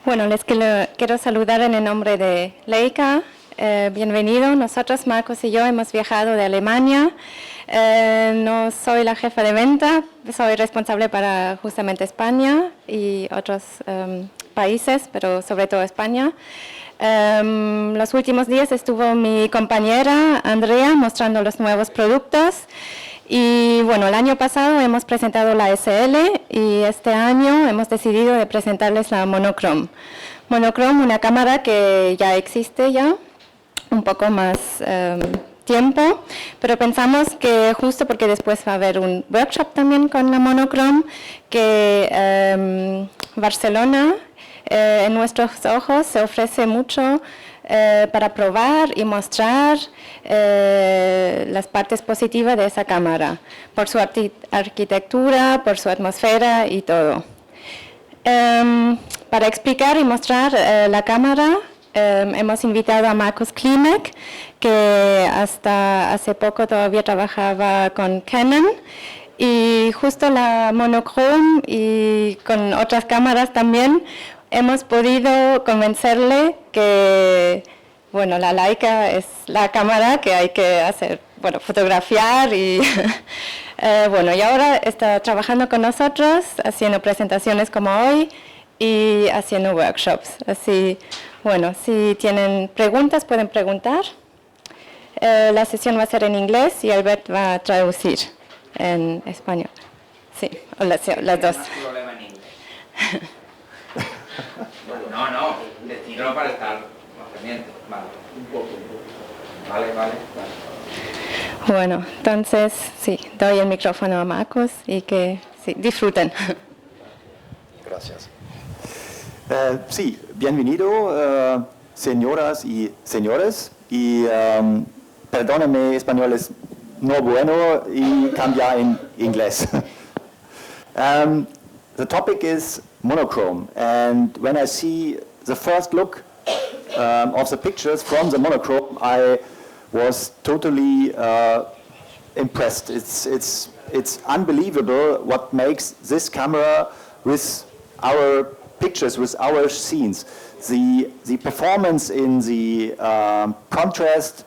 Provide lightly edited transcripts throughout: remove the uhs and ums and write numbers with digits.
Bueno, les quiero saludar en el nombre de Leica. Bienvenido. Nosotros, Markus y yo, hemos viajado de Alemania. No soy la jefa de venta, soy responsable para justamente España y otros países, pero sobre todo España. Los últimos días estuvo mi compañera Andrea mostrando los nuevos productos. Y bueno, el año pasado hemos presentado la SL y este año hemos decidido de presentarles la Monochrom. Monochrom, una cámara que ya existe ya un poco más tiempo, pero pensamos que justo porque después va a haber un workshop también con la Monochrom, que Barcelona en nuestros ojos se ofrece mucho para probar y mostrar las partes positivas de esa cámara, por su arquitectura, por su atmósfera y todo. Para explicar y mostrar la cámara, hemos invitado a Markus Klimek, que hasta hace poco todavía trabajaba con Canon, y justo la Monochrom y con otras cámaras también hemos podido convencerle que, bueno, la Leica es la cámara que hay que hacer, bueno, fotografiar y, bueno, y ahora está trabajando con nosotros, haciendo presentaciones como hoy y haciendo workshops. Así, bueno, si tienen preguntas, pueden preguntar. La sesión va a ser en inglés y Albert va a traducir en español. Sí, o las dos. Problema en inglés. No, decirlo para estar más pendiente. Vale. Vale. Bueno, entonces, sí, doy el micrófono a Markus y que sí, disfruten. Gracias. Sí, bienvenido, señoras y señores. Y perdónenme, español es no bueno y cambia en inglés. The topic is monochrome, and when I see the first look of the pictures from the monochrome, I was totally impressed. It's unbelievable what makes this camera with our pictures, with our scenes. The performance in the contrast,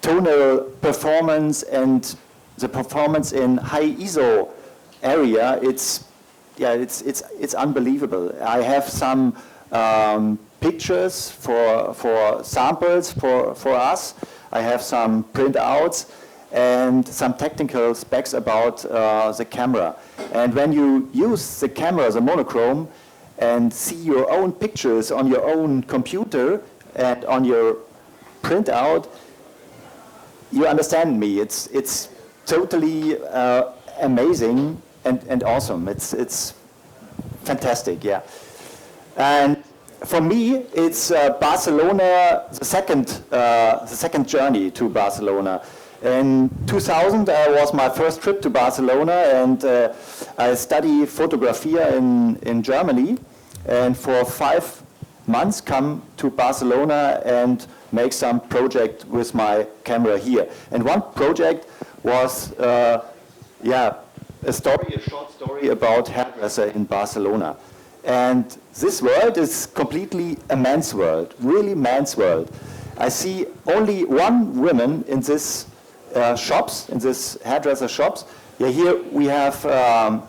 tonal performance, and the performance in high ISO area, it's unbelievable. I have some pictures for samples for us. I have some printouts and some technical specs about the camera. And when you use the camera, the monochrome, and see your own pictures on your own computer and on your printout, you understand me. It's totally amazing and awesome. It's fantastic, yeah. And for me, it's Barcelona, the second journey to Barcelona. In 2000, was my first trip to Barcelona, and I studied fotografía in Germany, and for 5 months come to Barcelona and make some project with my camera here. And one project was, a short story about hairdresser in Barcelona. And this world is completely a man's world, really man's world. I see only one woman in this shops, in this hairdresser shops. Yeah, here we have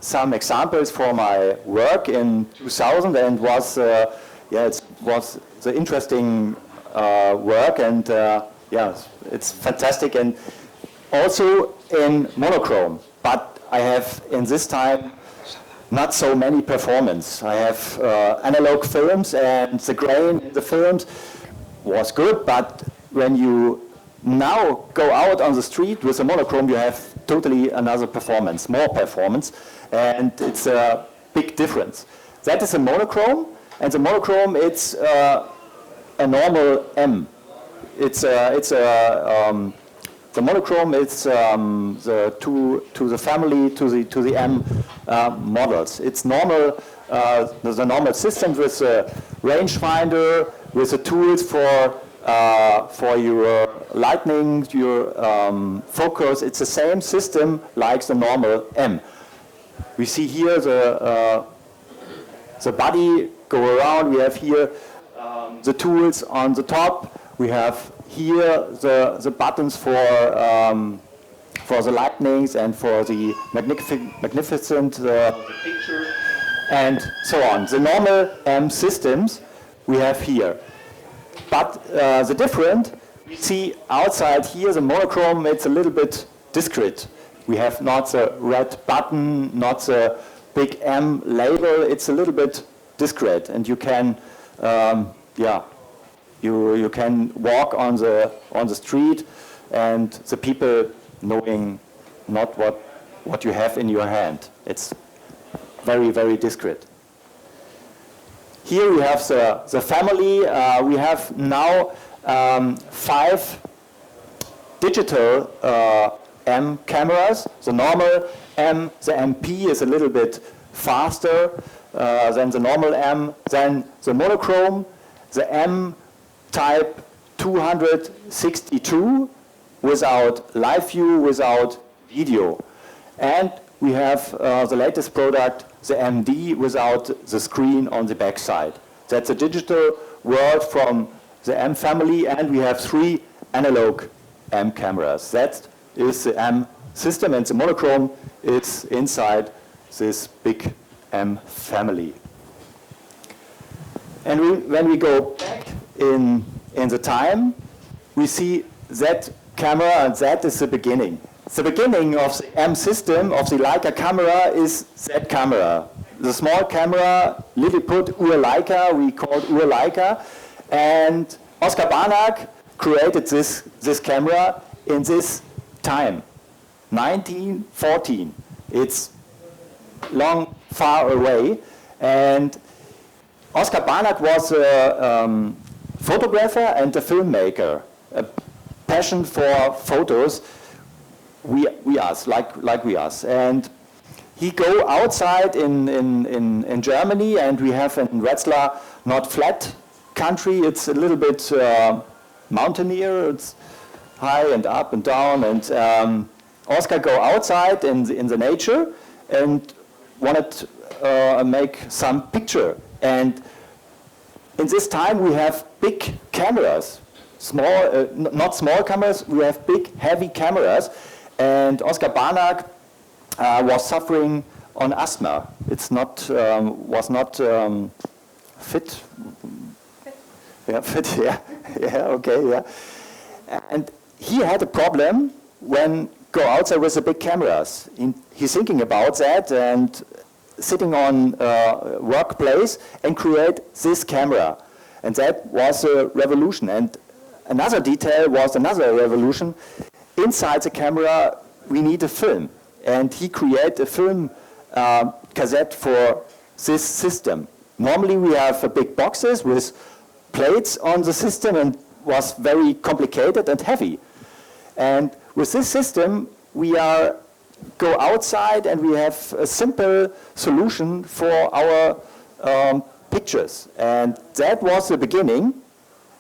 some examples for my work in 2000, and it was the interesting work, and it's fantastic, and also in monochrome. But I have in this time not so many performance. I have analog films, and the grain in the films was good, but when you now go out on the street with a monochrome, you have totally another performance, more performance, and it's a big difference. That is a monochrome, and the monochrome, it's a normal M. The monochrome is to the family, to the M models. It's normal. There's a normal system with a rangefinder, with the tools for your lighting, your focus. It's the same system like the normal M. We see here the body go around. We have here the tools on the top. We have here the buttons for the lightnings and for the magnificent picture and so on. The normal M systems we have here. But the different, we see outside here, the monochrome, it's a little bit discreet. We have not the red button, not the big M label. It's a little bit discreet, and you can, you can walk on the street, and the people knowing not what you have in your hand. It's very, very discreet. Here we have the family. We have now 5 digital M cameras. The normal M, the MP is a little bit faster than the normal M. Then the monochrome, the M type 262 without live view, without video. And we have the latest product, the MD, without the screen on the back side. That's a digital world from the M family, and we have 3 analog M cameras. That is the M system, and the monochrome is inside this big M family. And when we go back in the time, we see that camera, and that is the beginning. The beginning of the M system, of the Leica camera, is that camera. The small camera, Lilliput Ur-Leica, we called Ur-Leica, and Oskar Barnack created this camera in this time, 1914. It's long, far away, and Oskar Barnack was a photographer and a filmmaker, a passion for photos. We us, like we us, and he go outside in Germany, and we have in Wetzlar not flat country. It's a little bit mountaineer. It's high and up and down, and Oskar go outside in the nature and wanted to make some picture. And in this time we have big cameras, small, not small cameras. We have big, heavy cameras. And Oskar Barnack was suffering on asthma. It's not was not fit. Yeah, fit. Yeah, yeah. Okay. Yeah. And he had a problem when go outside with the big cameras. He's thinking about that and sitting on workplace and create this camera. And that was a revolution. And another detail was another revolution. Inside the camera, we need a film. And he created a film cassette for this system. Normally we have big boxes with plates on the system, and was very complicated and heavy. And with this system, we go outside and we have a simple solution for our pictures. And that was the beginning.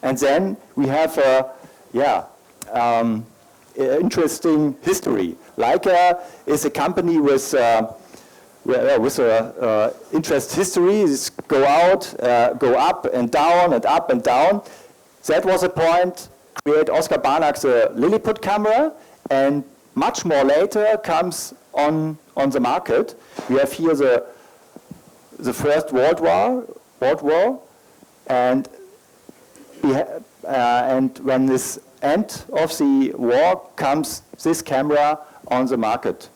And then we have interesting history. Leica is a company with interest history. It's go out, go up and down and up and down. That was a point. Create Oskar Barnack's Lilliput camera, and much more later comes on the market. We have here the First World War, and when this end of the war comes this camera on the market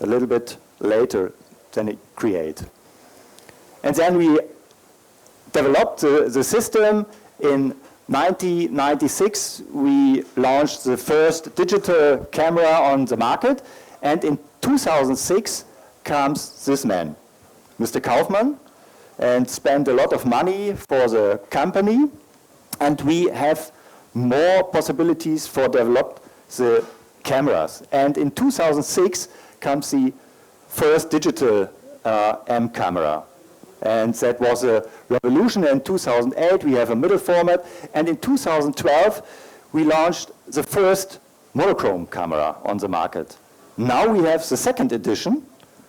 a little bit later than it created. And then we developed the system. In 1996 we launched the first digital camera on the market, and in 2006 comes this man, Mr. Kaufmann, and spent a lot of money for the company, and we have more possibilities for develop the cameras. And in 2006 comes the first digital M camera. And that was a revolution. In 2008 we have a middle format, and in 2012 we launched the first monochrome camera on the market. Now we have the second edition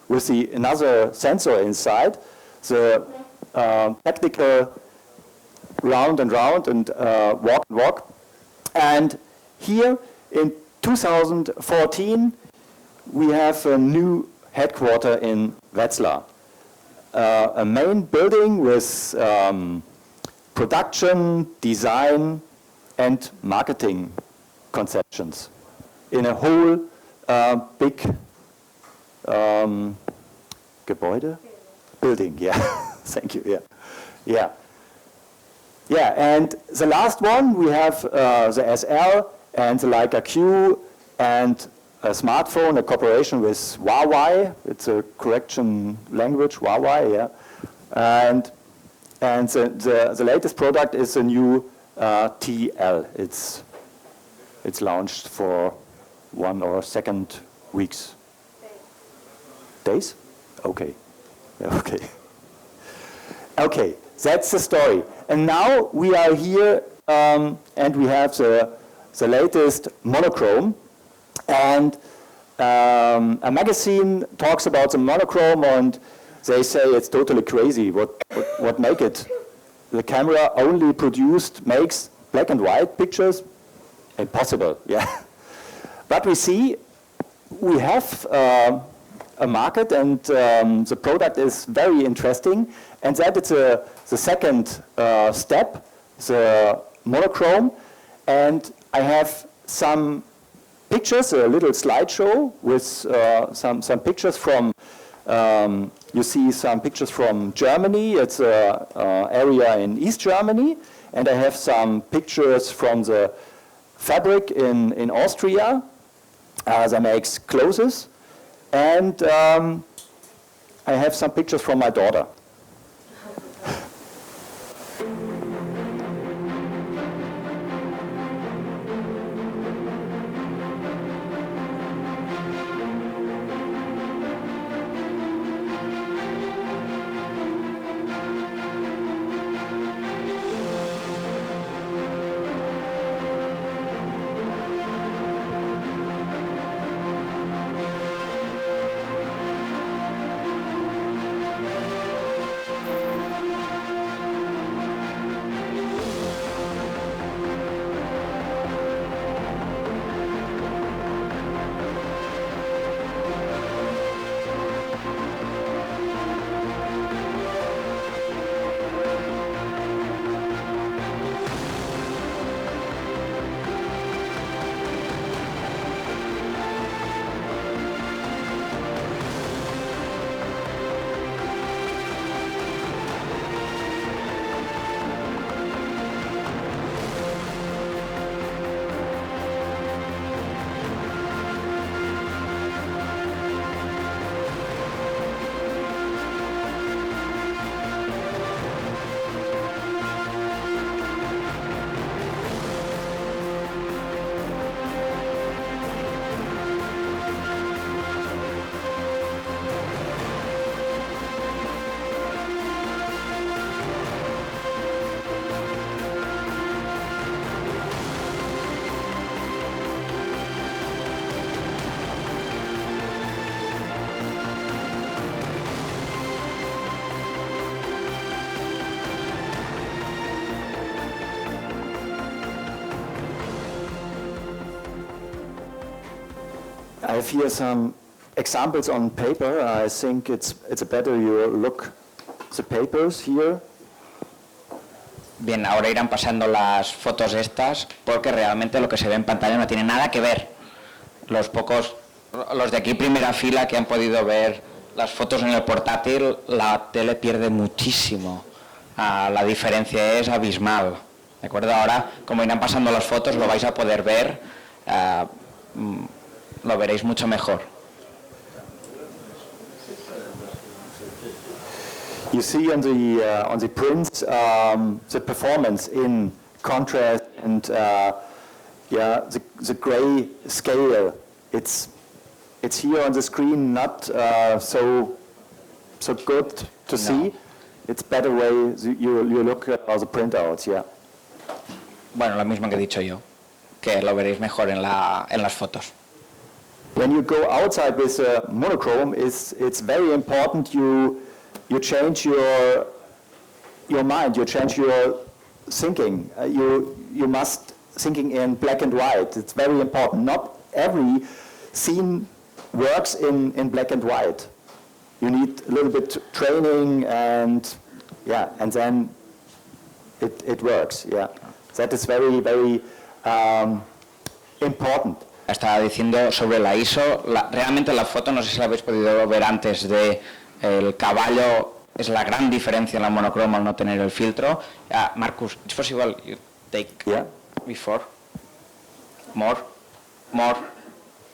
with another sensor inside, the technical round and round and walk and walk. And here in 2014, we have a new headquarter in Wetzlar. A main building with production, design, and marketing conceptions in a whole big Gebäude? Building, yeah. Thank you, yeah. Yeah. Yeah, and the last one, we have the SL and the Leica Q and a smartphone, a cooperation with Huawei. It's a correction language, Huawei, yeah. And the latest product is a new TL. It's launched for 1 or 2 weeks. Days? Okay. Okay. Okay, that's the story. And now we are here and we have the latest Monochrom. And a magazine talks about the Monochrom and they say it's totally crazy. What make it? The camera only makes black and white pictures? Impossible, yeah. But we see we have a market and the product is very interesting. And that is the second step, the Monochrom. And I have some pictures, a little slideshow with some pictures from, you see some pictures from Germany. It's an area in East Germany. And I have some pictures from the fabric in Austria that makes clothes. And I have some pictures from my daughter. I have here some examples on paper. I think it's better you look the papers here. Bien, ahora irán pasando las fotos estas porque realmente lo que se ve en pantalla no tiene nada que ver. Los de aquí primera fila que han podido ver las fotos en el portátil, la tele pierde muchísimo. La diferencia es abismal. ¿De acuerdo? Ahora, como irán pasando las fotos, lo vais a poder ver, lo veréis mucho mejor. You see on the prints the performance in contrast and the gray scale. It's here on the screen not so good to see. It's better way you look at all the printouts, yeah. Bueno, lo mismo que he dicho yo, que lo veréis mejor en las fotos. When you go outside with a monochrome, it's very important you change your your mind, you change your thinking. You must thinking in black and white. It's very important. Not every scene works in black and white. You need a little bit training and then it works. Yeah, that is very, very important. Estaba diciendo sobre la ISO, realmente la foto, no sé si la habéis podido ver antes, de el caballo es la gran diferencia en la monocromo al no tener el filtro. Markus, it's possible you take before, more,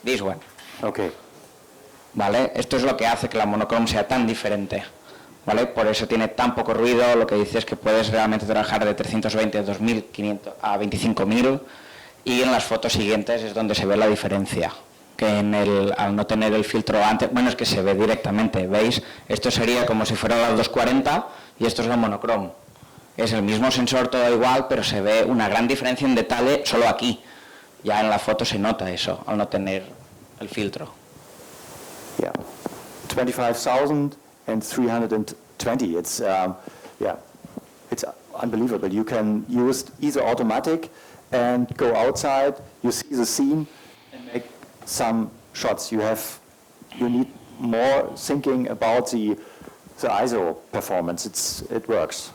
this one. Okay. ¿Vale? Esto es lo que hace que la monocromo sea tan diferente. ¿Vale? Por eso tiene tan poco ruido. Lo que dice es que puedes realmente trabajar de 320 a 2500 a 25.000, y en las fotos siguientes es donde se ve la diferencia. Que al no tener el filtro antes, bueno, es que se ve directamente, ¿veis? Esto sería como si fuera la 240 y esto es la monocromo. Es el mismo sensor, todo igual, pero se ve una gran diferencia en detalle solo aquí. Ya en la foto se nota eso, al no tener el filtro. Yeah, 25,320. It's it's unbelievable. You can use either automatic and go outside. You see the scene and make some shots. You need more thinking about the ISO performance. It works.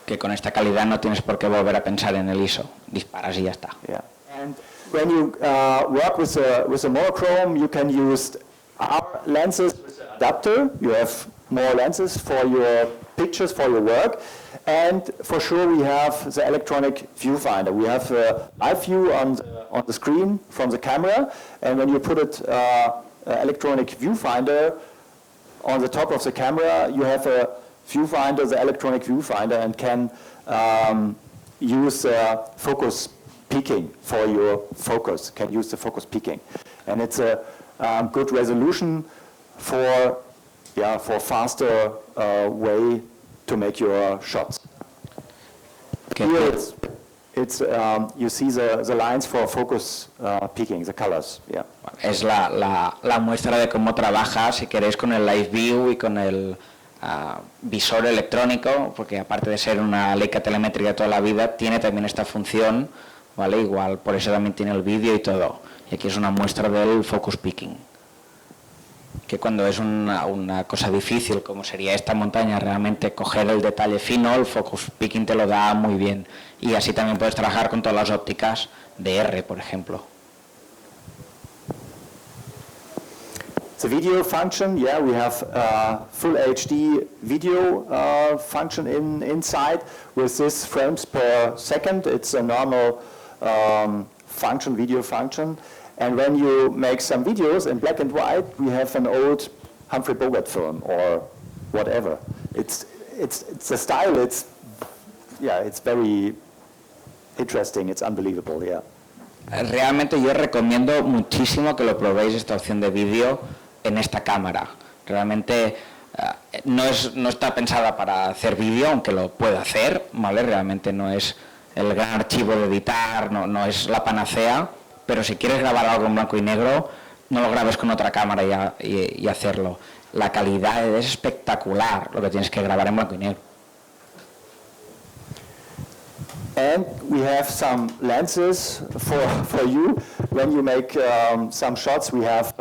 Que con esta calidad no tienes por qué volver a pensar en el ISO. Disparas y ya está. Yeah. And when you work with a monochrome, you can use our lenses with the adapter. You have more lenses for your pictures, for your work. And for sure we have the electronic viewfinder. We have a live view on the screen from the camera. And when you put it electronic viewfinder on the top of the camera, you have a viewfinder, the electronic viewfinder, and can use focus peaking for your focus. Can use the focus peaking. And it's a good resolution for faster way to make your shots. Here it's you see the lines for focus peaking, the colors. Yeah. Es la muestra de cómo trabaja, si queréis, con el live view y con el visor electrónico, porque aparte de ser una Leica telemétrica toda la vida, tiene también esta función, ¿vale? Igual, por eso también tiene el vídeo y todo. Y aquí es una muestra del focus picking. Que cuando es una cosa difícil, como sería esta montaña, realmente coger el detalle fino, el focus picking te lo da muy bien. Y así también puedes trabajar con todas las ópticas de R, por ejemplo. The video function, we have full HD video function inside with this frames per second. It's a normal video function. And when you make some videos in black and white, we have an old Humphrey Bogart film or whatever. It's the style. It's very interesting. It's unbelievable. Yeah. Realmente yo recomiendo muchísimo que lo probéis, esta opción de vídeo en esta cámara. Realmente no está pensada para hacer vídeo, aunque lo puede hacer, ¿vale? Realmente no es el gran archivo de editar, no es la panacea. Pero si quieres grabar algo en blanco y negro, no lo grabes con otra cámara y hacerlo. La calidad es espectacular, lo que tienes que grabar en blanco y negro. And we have some lenses for you. When you make some shots, we have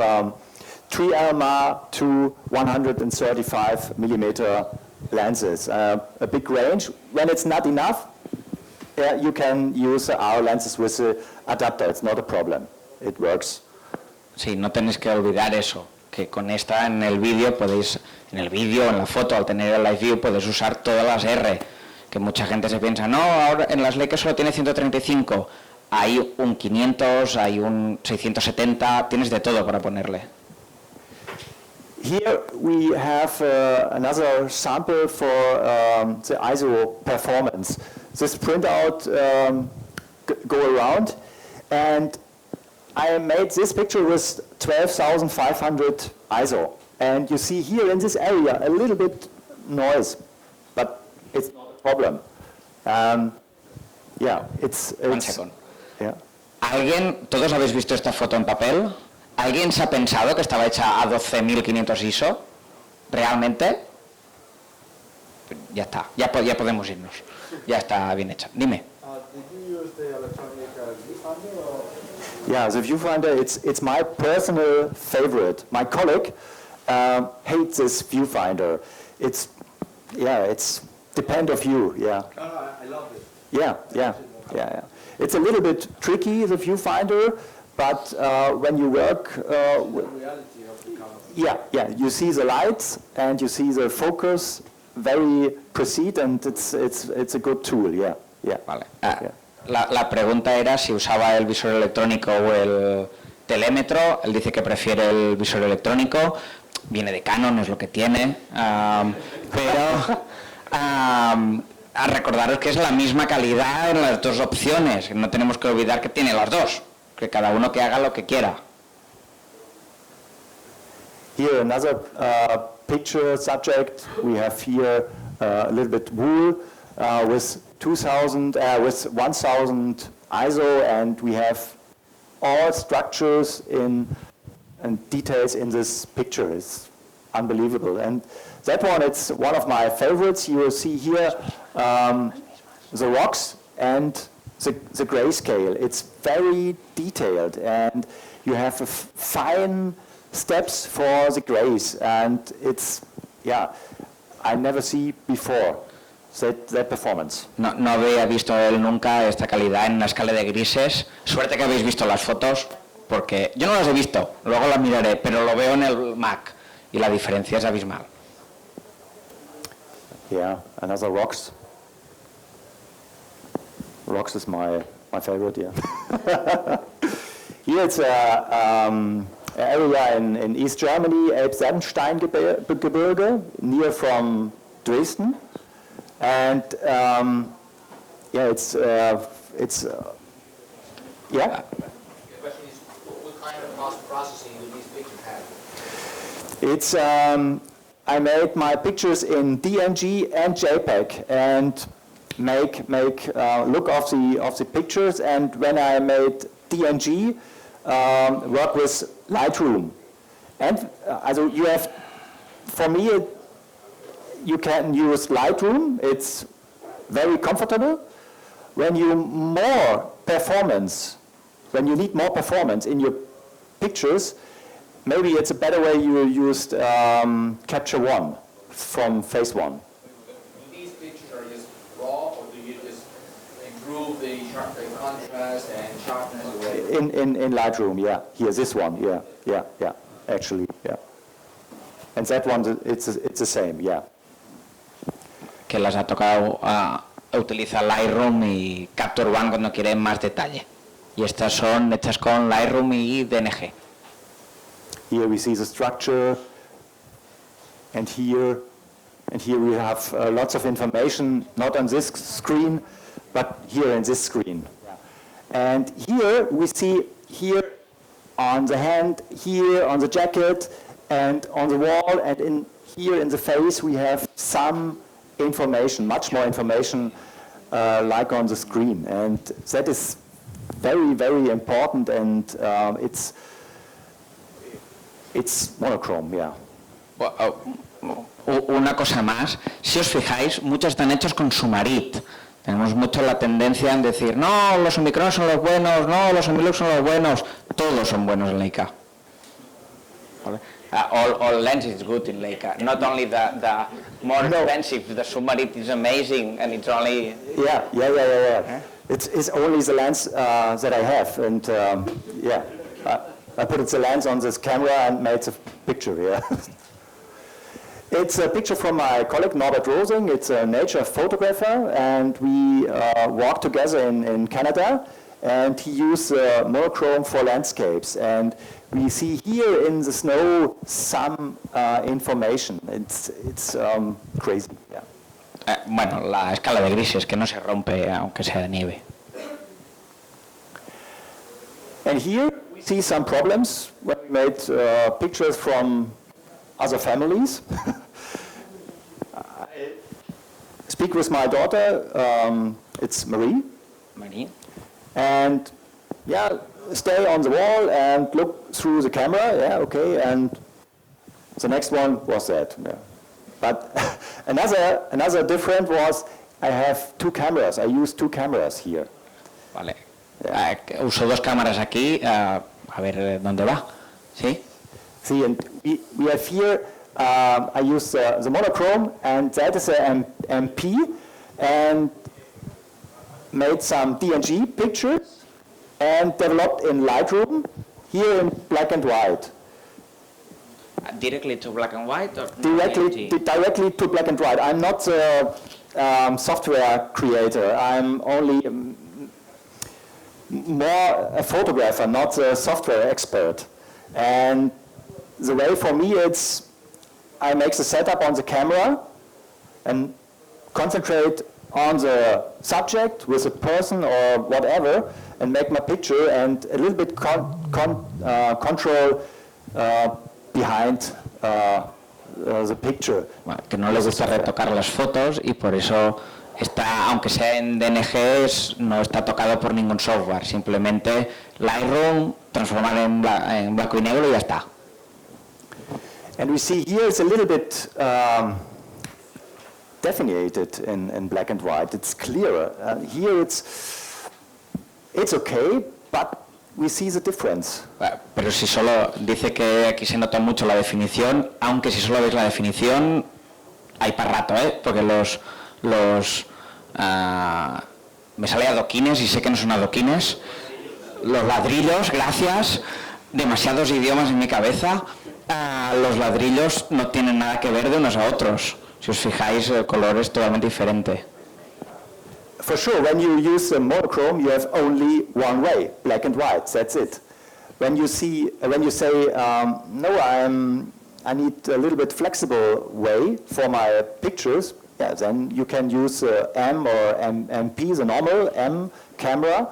3 LMA to 135 millimeter lenses. A big range. When it's not enough, you can use our lenses with the adapter. It's not a problem. It works. Sí, no tenéis que olvidar eso, que con esta en el vídeo, en la foto, al tener el live view, podéis usar todas las R, que mucha gente se piensa, no, ahora en las Leica solo tiene 135, hay un 500, hay un 670, tienes de todo para ponerle. Here we have another sample for the ISO performance. This printout go around, and I made this picture with 12,500 ISO. And you see here in this area a little bit noise, but it's not a problem. It's One second. Yeah. ¿Todos habéis visto esta foto en papel? ¿Alguien se ha pensado que estaba hecha a 12.500 ISO? ¿Realmente? Ya está, ya podemos irnos. Ya está bien hecha. Dime. Did you use the electronic viewfinder or? Yeah, the viewfinder, it's my personal favorite. My colleague hates this viewfinder. It's depend of you, yeah. No, I love it. Yeah. It's a little bit tricky, the viewfinder, but when you work... The reality of the camera. Yeah, you see the lights and you see the focus very precise, and it's a good tool, yeah. Vale. La pregunta era si usaba el visor electrónico o el telémetro. Él dice que prefiere el visor electrónico. Viene de Canon, es lo que tiene. Pero a recordaros que es la misma calidad en las dos opciones. No tenemos que olvidar que tiene las dos. Que cada uno que haga lo que quiera. Here another picture subject. We have here a little bit wool with 1000 ISO, and we have all structures and details in this picture. It's unbelievable. And that one, it's one of my favorites. You will see here the rocks and the grayscale. It's very detailed, and you have fine steps for the grays, and it's, I never see before that performance. No había visto él nunca esta calidad en una escala de grises. Suerte que habéis visto las fotos, porque yo no las he visto, luego las miraré, pero lo veo en el Mac y la diferencia es abismal. Yeah, another rocks. Rocks is my favorite, yeah. Here it's an area in East Germany, Elbsandsteingebirge, near from Dresden. And it's The question is, what kind of post-processing do these pictures have? It's I made my pictures in DNG and JPEG and make look of the pictures. And when I made DNG, work with Lightroom. And you have, for me, you can use Lightroom. It's very comfortable. When you need more performance in your pictures, maybe it's a better way you used Capture One from Phase One. These pictures are just raw, or do you just improve the contrast and sharpness away? In Lightroom, yeah. Here, this one, yeah. Actually, yeah. And that one, it's the same, yeah. Que las ha tocado utiliza Lightroom y Capture One cuando quiere más detalle. Y estas son hechas con Lightroom y DNG. Here we see the structure, and here we have lots of information, not on this screen, but here in this screen. And here we see here on the hand, here on the jacket, and on the wall, and here in the face we have some information, much more information like on the screen. And that is very, very important, and it's monochrome, yeah. Una cosa más, si os fijáis, muchos están hechos con Sumarit. Tenemos mucho la tendencia en decir, no, los Omicron son los buenos, no, los Omilux son los buenos. Todos son buenos en Leica. ¿Vale? All lens is good in Leica. Not only the more expensive, the Sumarit is amazing, and it's only... Yeah. It's only the lens that I have, and I put the lens on this camera and made the picture, yeah. It's a picture from my colleague Norbert Rosing. It's a nature photographer, and we walked together in Canada, and he used monochrome for landscapes. And we see here in the snow some information. It's crazy, yeah. Bueno, la escala de grises que no se rompe aunque sea de nieve. And here we see some problems when we made pictures from other families. I speak with my daughter, it's Marie. And stay on the wall and look through the camera, and the next one was that. Yeah. But another difference was I have two cameras. I use two cameras here. Vale. Uso dos cámaras aquí. A ver dónde va. ¿Sí? See, and we have here, I use the monochrome, and that is an MP, and made some DNG pictures, and developed in Lightroom, here in black and white. Directly to black and white or Directly to black and white. I'm not a software creator. I'm only more a photographer, not a software expert. And the way for me, it's I make the setup on the camera and concentrate on the subject with a person or whatever, and make my picture, and a little bit control behind the picture. Bueno, que no le gusta retocar las fotos y por eso está, aunque sea en DNG, no está tocado por ningún software. Simplemente Lightroom, transformar en blanco y negro y ya está. And we see here it's a little bit delineated in black and white. It's clearer. Here it's okay, but we see the difference. Pero si solo dice que aquí se nota mucho la definición, aunque si solo veis la definición hay para rato, porque me sale adoquines y sé que no son adoquines. Los ladrillos, gracias, demasiados idiomas en mi cabeza. Los ladrillos no tienen nada que ver de unos a otros. Si os fijáis, el color es totalmente diferente. For sure, when you use a monochrome, you have only one way, black and white. That's it. When you say, no, I need a little bit flexible way for my pictures, yeah, then you can use M or MP, the normal M camera,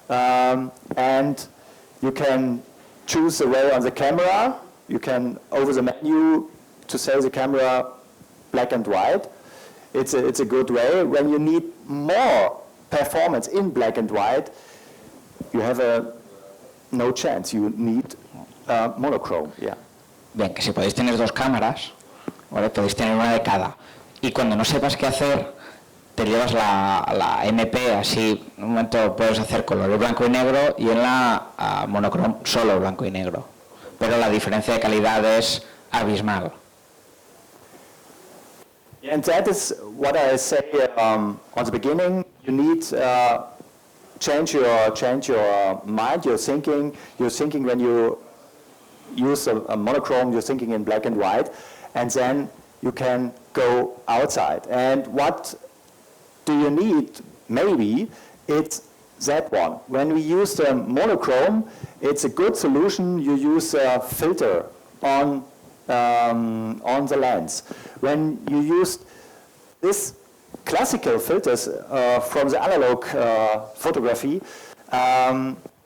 and you can choose the way on the camera. You can, over the menu, to say the camera black and white. It's a good way. When you need more performance in black and white, you have no chance. You need monochrome. Yeah. Bien, que si podéis tener dos cámaras, ¿vale? Podéis tener una de cada. Y cuando no sepas qué hacer, te llevas la MP, así, en un momento puedes hacer color blanco y negro, y en la Monochrom solo blanco y negro. Pero la diferencia de calidad es abismal. And that is what I say on the beginning. You need change your mind. You're thinking when you use a monochrome. You're thinking in black and white, and then you can go outside. And what do you need? Maybe it's that one. When we use the monochrome, it's a good solution. You use a filter on the lens. When you use this classical filters from the analog photography,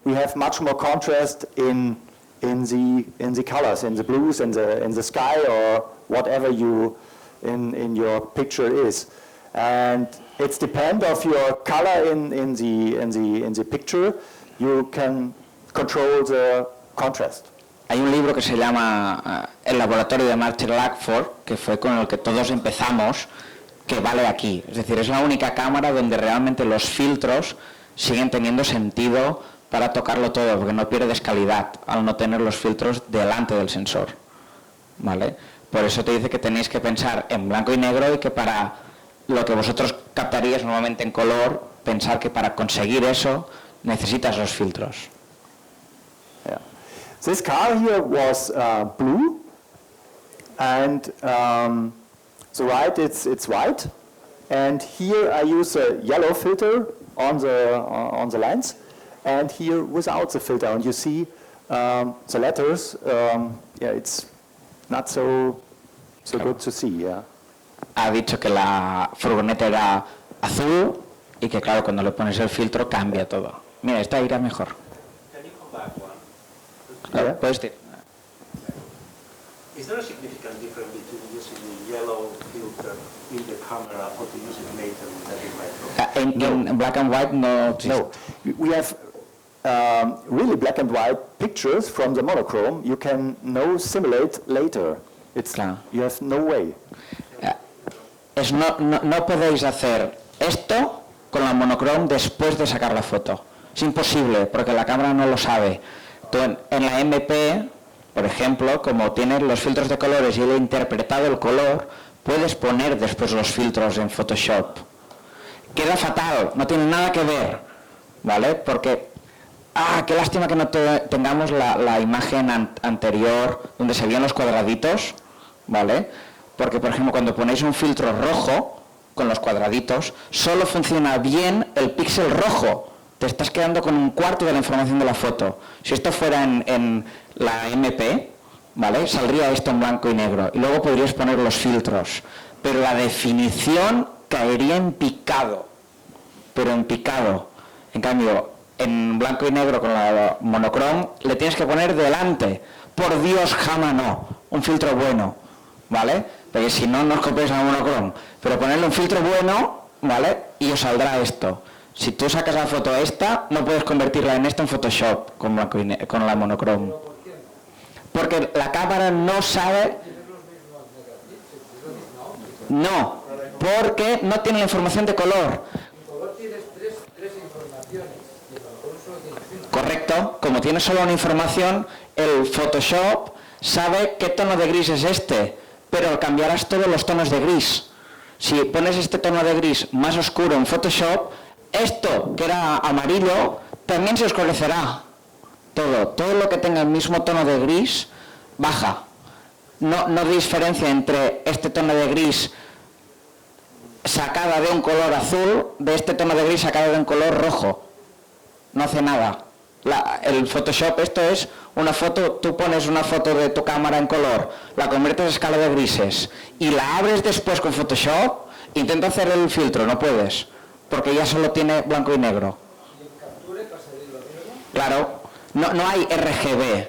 we have much more contrast in the colors, in the blues, in the sky, or whatever you in your picture is. And it's depend of your color in the picture. You can control the contrast. Hay un libro que se llama El laboratorio de Marcher Lackford, que fue con el que todos empezamos, que vale aquí. Es decir, es la única cámara donde realmente los filtros siguen teniendo sentido para tocarlo todo, porque no pierdes calidad al no tener los filtros delante del sensor. ¿Vale? Por eso te dice que tenéis que pensar en blanco y negro, y que para lo que vosotros captaríais normalmente en color, pensar que para conseguir eso necesitas los filtros. Yeah. This car here was blue, and the right it's white, and here I use a yellow filter on the lens, and here without the filter, and you see the letters. Yeah, it's not so good to see. Yeah. Ha dicho que la furgoneta era azul y que claro, cuando le pones el filtro cambia todo. Mira, esta irá mejor. Can you come back one? Claro, puedes ir. Is there a significant difference between using the yellow filter in the camera or to use it later with the Lightroom? In black and white, no. No, we have really black and white pictures from the monochrome. You can simulate later. It's Claro. You have no way. es no podéis hacer esto con la monocrom después de sacar la foto. Es imposible, porque la cámara no lo sabe. Tú en la MP, por ejemplo, como tienes los filtros de colores y él ha interpretado el color, puedes poner después los filtros en Photoshop. Queda fatal, no tiene nada que ver, ¿vale? Porque, qué lástima que no tengamos la imagen anterior donde se veían los cuadraditos, ¿vale? Porque, por ejemplo, cuando ponéis un filtro rojo con los cuadraditos, solo funciona bien el píxel rojo. Te estás quedando con un cuarto de la información de la foto. Si esto fuera en la MP, ¿vale? Saldría esto en blanco y negro y luego podrías poner los filtros, pero la definición caería en picado, pero en picado. En cambio, en blanco y negro con la monocrom le tienes que poner delante. Por Dios, jamás no, un filtro bueno, ¿vale? Porque si no, no os copiáis a la monocrom, pero ponerle un filtro bueno, ¿vale? Y os saldrá esto. Si tú sacas la foto esta, no puedes convertirla en esto en Photoshop con la monocrom. Porque la cámara no sabe... No, porque no tiene la información de color. Correcto, como tiene solo una información, el Photoshop sabe qué tono de gris es este, pero cambiarás todos los tonos de gris. Si pones este tono de gris más oscuro en Photoshop, esto que era amarillo también se oscurecerá. Todo lo que tenga el mismo tono de gris baja. No diferencia entre este tono de gris sacada de un color azul de este tono de gris sacada de un color rojo. No hace nada. El Photoshop, esto es una foto, tú pones una foto de tu cámara en color, la conviertes a escala de grises y la abres después con Photoshop, intenta hacer el filtro, no puedes, porque ya solo tiene blanco y negro. Claro, no hay RGB.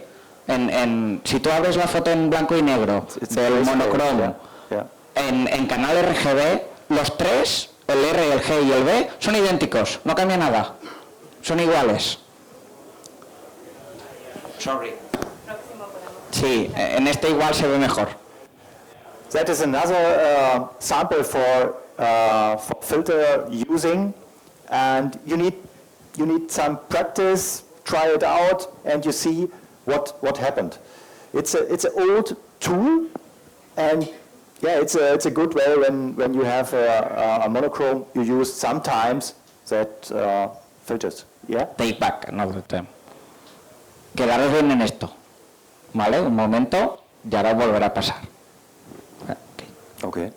Si tú abres la foto en blanco y negro del monocromo, en canal RGB, los tres, el R, el G y el B, son idénticos, no cambia nada, son iguales. Sorry. Sí, en este igual se ve mejor. That is another sample for filter using, and you need some practice, try it out, and you see what happened. It's an old tool, and yeah, it's a good way when you have a monochrome you use sometimes that filters. Yeah. Take back another time. Quedaros bien en esto, ¿vale? Un momento y ahora volverá a pasar. Okay.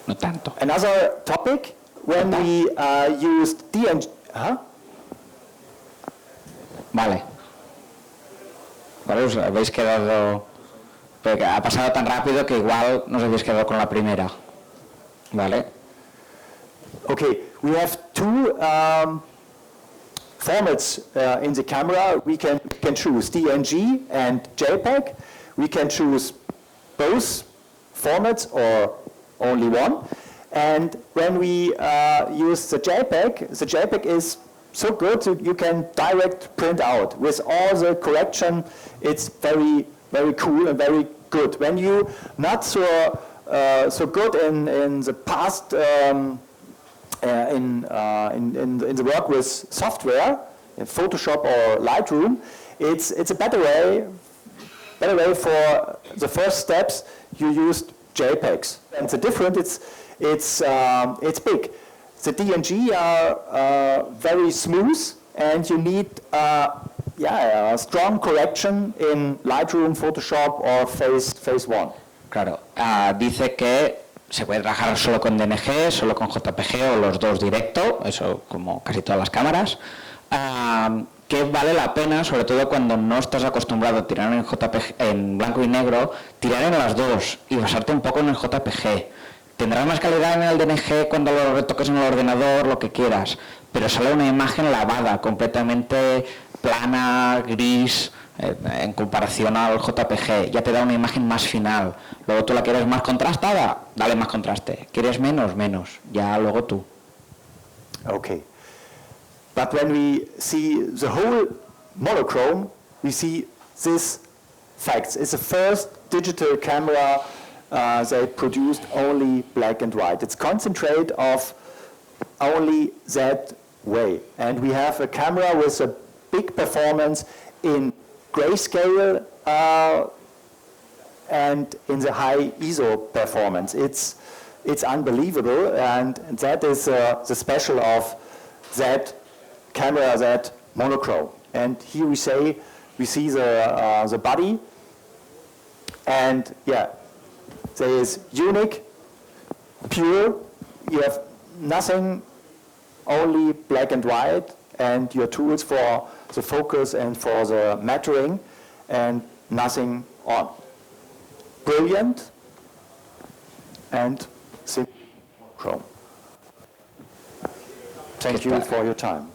No tanto. Another topic when we used DNG. Vale. Os habéis quedado... Porque ha pasado tan rápido que igual no os habéis quedado con la primera. Vale. Okay, we have two formats in the camera. We can choose DNG and JPEG. We can choose both formats or only one. And when we use the JPEG is so good you can direct print out with all the correction. It's very, very cool and very good. When you not so good in the past in the work with software, in Photoshop or Lightroom, it's a better way for the first steps. You used JPEGs, and the difference it's big. The DNG are very smooth, and you need a strong correction in Lightroom, Photoshop or Phase 1. Claro, dice que se puede trabajar solo con DNG, solo con JPG o los dos directo, eso como casi todas las cámaras, que vale la pena, sobre todo cuando no estás acostumbrado a tirar en JPG, en blanco y negro, tirar en las dos y basarte un poco en el JPG. Tendrás más calidad en el DNG cuando lo retoques en el ordenador, lo que quieras, pero sale una imagen lavada, completamente plana, gris, en comparación al JPG. Ya te da una imagen más final. Luego tú la quieres más contrastada, dale más contraste. ¿Quieres menos? Ya luego tú. Okay. But when we see the whole monochrome, we see these facts. It's the first digital camera they produced only black and white. It's concentrate of only that way. And we have a camera with a big performance in grayscale and in the high ISO performance. It's unbelievable, and that is the special of that camera, that monochrome. And here we see the body, and yeah, there is unique, pure. You have nothing, only black and white, and your tools for the focus and for the mattering, and nothing on. Brilliant and simple chrome. Thank you for your time.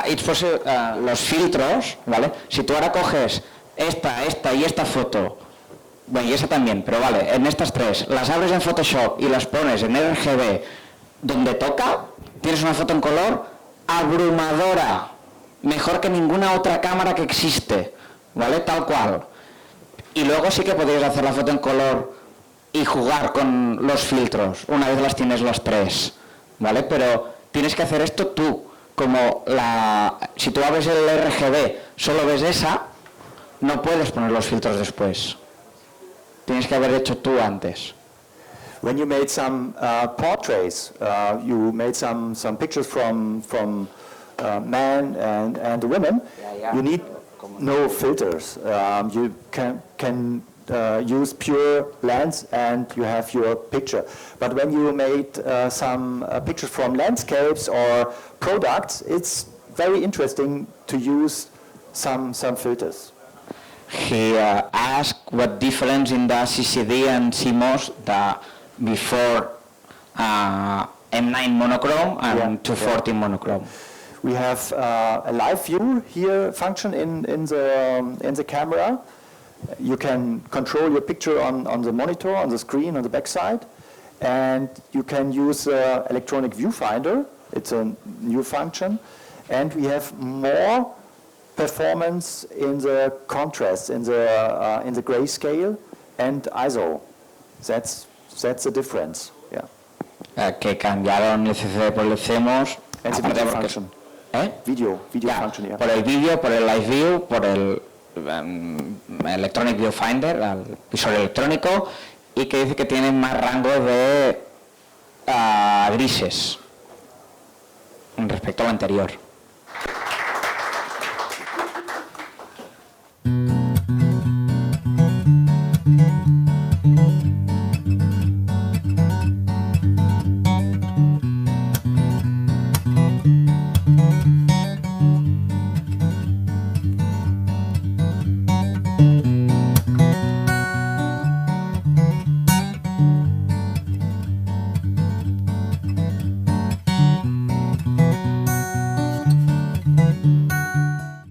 Los filtros, ¿vale? Si tú ahora coges esta y esta foto, bueno, y esa también, pero vale, en estas tres, las abres en Photoshop y las pones en RGB donde toca, tienes una foto en color abrumadora, mejor que ninguna otra cámara que existe, ¿vale? Tal cual. Y luego sí que podrías hacer la foto en color y jugar con los filtros, una vez las tienes las tres, ¿vale? Pero tienes que hacer esto tú, si tú abres el RGB, solo ves esa, no puedes poner los filtros después. Tienes que haber hecho tú antes. When you made some portraits, you made some pictures from men and the women. You need no filters. You can use pure lens and you have your picture. But when you made some pictures from landscapes or products, it's very interesting to use some filters. He asked what difference in the CCD and CMOS before M9 Monochrom and 240 Monochrom. We have a live view here function in the camera. You can control your picture on the monitor, on the screen, on the backside, and you can use electronic viewfinder. It's a new function, and we have more performance in the contrast, in the grayscale and ISO. That's the difference. Yeah. Que cambiaron el CCD por el CMOS. And the video function. Video function, yeah. Por el vídeo, por el live view, por el electronic viewfinder, el visor electrónico, y que dice que tiene más rango de grises respecto al anterior.